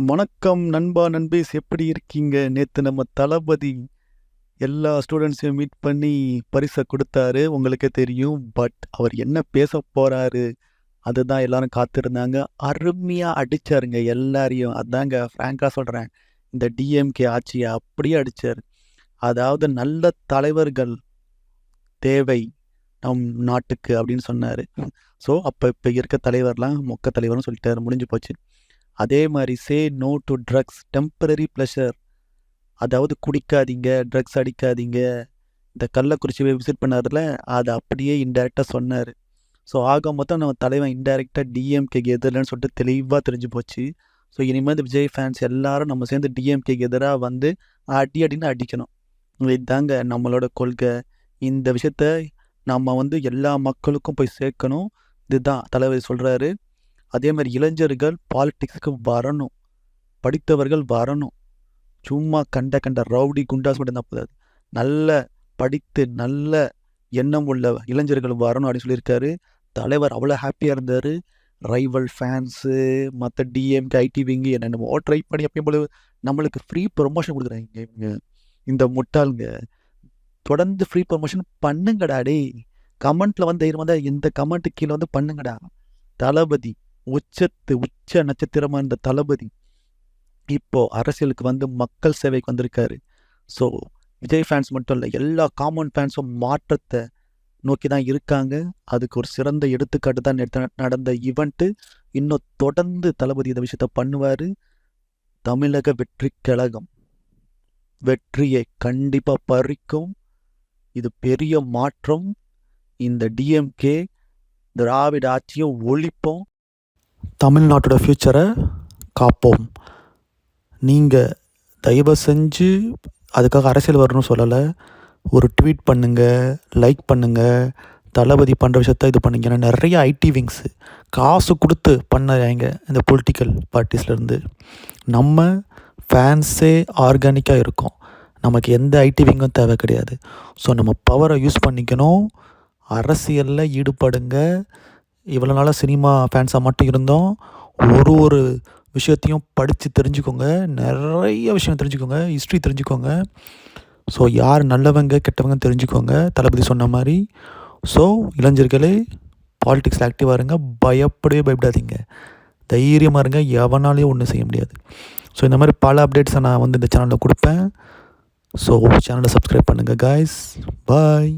வணக்கம் நண்பா, நண்பீஸ் எப்படி இருக்கீங்க? நேத்து நம்ம தளபதி எல்லா ஸ்டூடண்ட்ஸையும் மீட் பண்ணி பரிச குடுத்தாரு. உங்களுக்கே தெரியும். பட் அவர் என்ன பேசப் போறாரு? அதுதான் எல்லாரும் காத்திருந்தாங்க. அருமையா அடிச்சாருங்க எல்லாரையும். அதாங்க ஃப்ராங்க்கா சொல்றேன். இந்த டிஎம்கே ஆட்சிய அப்படியே அடிச்சாரு. அதாவது நல்ல தலைவர்கள் தேவை நம் நாட்டுக்கு அப்படின்னு சொன்னாரு. ஸோ, இப்ப இருக்க தலைவர்லாம் மொக்க தலைவர்னு சொல்லிட்டாரு. முடிஞ்சு போச்சு. அதே மாரி say no to drugs temporary pleasure. அதாவது குடிக்காதீங்க, ட்ரக்ஸ் அடிக்காதீங்க. இந்த கள்ளக்குறிச்சியை விசிட் பண்ணாருல, அத அப்படியே இன்டைரக்ட்டா சொன்னாரு. ஸோ, ஆக மொத்தம் நம்ம தலைவன் இன்டைரக்ட்டா டிஎம்கேக்கு எதிரில்லன்னு சொல்லிட்டு தெளிவா தெரிஞ்சு போச்சு. ஸோ, இனிமே இந்த விஜய் ஃபேன்ஸ் எல்லாரும் நம்ம சேர்ந்து டிஎம்கேக்கு எதிரா வந்து அடி அடின்னு அடிக்கணும். இதாங்க நம்மளோட கொள்கை. இந்த விஷயத்த நம்ம வந்து எல்லா மக்களுக்கும் போய் சேர்க்கணும். இதுதான் தளபதி சொல்றாரு. அதே மாரி இளைஞர்கள் பாலிடிக்ஸ்க்கு வரணும். படித்தவர்கள் வரணும். சும்மா கண்ட ரவுடி குண்டாஸ் மட்டும் இருந்தால் போதாது. நல்ல படித்து நல்ல எண்ணம் உள்ள இளைஞர்கள் வரணும் அப்படின்னு சொல்லியிருக்காரு. தலைவர் அவ்வளோ ஹாப்பியாக இருந்தார். ரைவல் ஃபேன்ஸு மற்ற டிஎம்கே ஐடி விங்கு என்னென்னமோ ட்ரை பண்ணி எப்பயும் போல நம்மளுக்கு ஃப்ரீ ப்ரொமோஷன் கொடுக்குறாங்க இவங்க. இந்த முட்டாளுங்க தொடர்ந்து ஃப்ரீ ப்ரொமோஷன் பண்ணுங்கடா டே. கமெண்ட்டில் வந்து தைரியமாக தான் இந்த கமெண்ட்டு கீழே வந்து பண்ணுங்கடா. தளபதி உச்ச நட்சத்திரமாக இருந்த தளபதி இப்போ அரசியலுக்கு வந்து மக்கள் சேவைக்கு வந்திருக்காரு. ஸோ விஜய் ஃபேன்ஸ் மட்டும் இல்லை, எல்லா காமன் ஃபேன்ஸும் மாற்றத்தை நோக்கி தான் இருக்காங்க. அதுக்கு ஒரு சிறந்த எடுத்துக்காட்டு தான் நடந்த ஈவெண்ட்டு. இன்னும் தொடர்ந்து தளபதி இந்த விஷயத்த பண்ணுவார். தமிழக வெற்றி கழகம் வெற்றியை கண்டிப்பாக பறிக்கும். இது பெரிய மாற்றம். இந்த டிஎம்கே திராவிட ஆட்சியை ஒழிப்போம். தமிழ்நாட்டோட ஃப்யூச்சரை காப்போம். நீங்கள் தயவு செஞ்சு அதுக்காக அரசியல் வரணும்னு சொல்லலை. ஒரு ட்வீட் பண்ணுங்கள், லைக் பண்ணுங்கள், தளபதி பண்ணுற விஷயத்த இது பண்ணுங்க. ஏன்னா நிறைய ஐடி விங்ஸு காசு கொடுத்து பண்ணாங்க இந்த பொலிட்டிக்கல் பார்ட்டிஸ்லேருந்து. நம்ம ஃபேன்ஸே ஆர்கானிக்காக இருக்கோம். நமக்கு எந்த ஐடி விங்கும் தேவை கிடையாது. ஸோ நம்ம பவரை யூஸ் பண்ணிக்கணும். அரசியலில் ஈடுபடுங்க. இவ்வளோ நாளாக சினிமா ஃபேன்ஸாக மட்டும் இருந்தோம். ஒரு விஷயத்தையும் படித்து தெரிஞ்சுக்கோங்க. நிறைய விஷயம் தெரிஞ்சுக்கோங்க. ஹிஸ்ட்ரி தெரிஞ்சுக்கோங்க. ஸோ யார் நல்லவங்க கெட்டவங்க தெரிஞ்சுக்கோங்க தளபதி சொன்ன மாதிரி. ஸோ இளைஞர்களே பாலிடிக்ஸில் ஆக்டிவாக இருங்க. பயப்படாதீங்க. தைரியமாக இருங்க. எவனாலையும் ஒன்றும் செய்ய முடியாது. ஸோ இந்த மாதிரி பல அப்டேட்ஸை நான் வந்து இந்த சேனலில் கொடுப்பேன். ஸோ சேனலை சப்ஸ்கிரைப் பண்ணுங்கள் காய்ஸ். பாய்.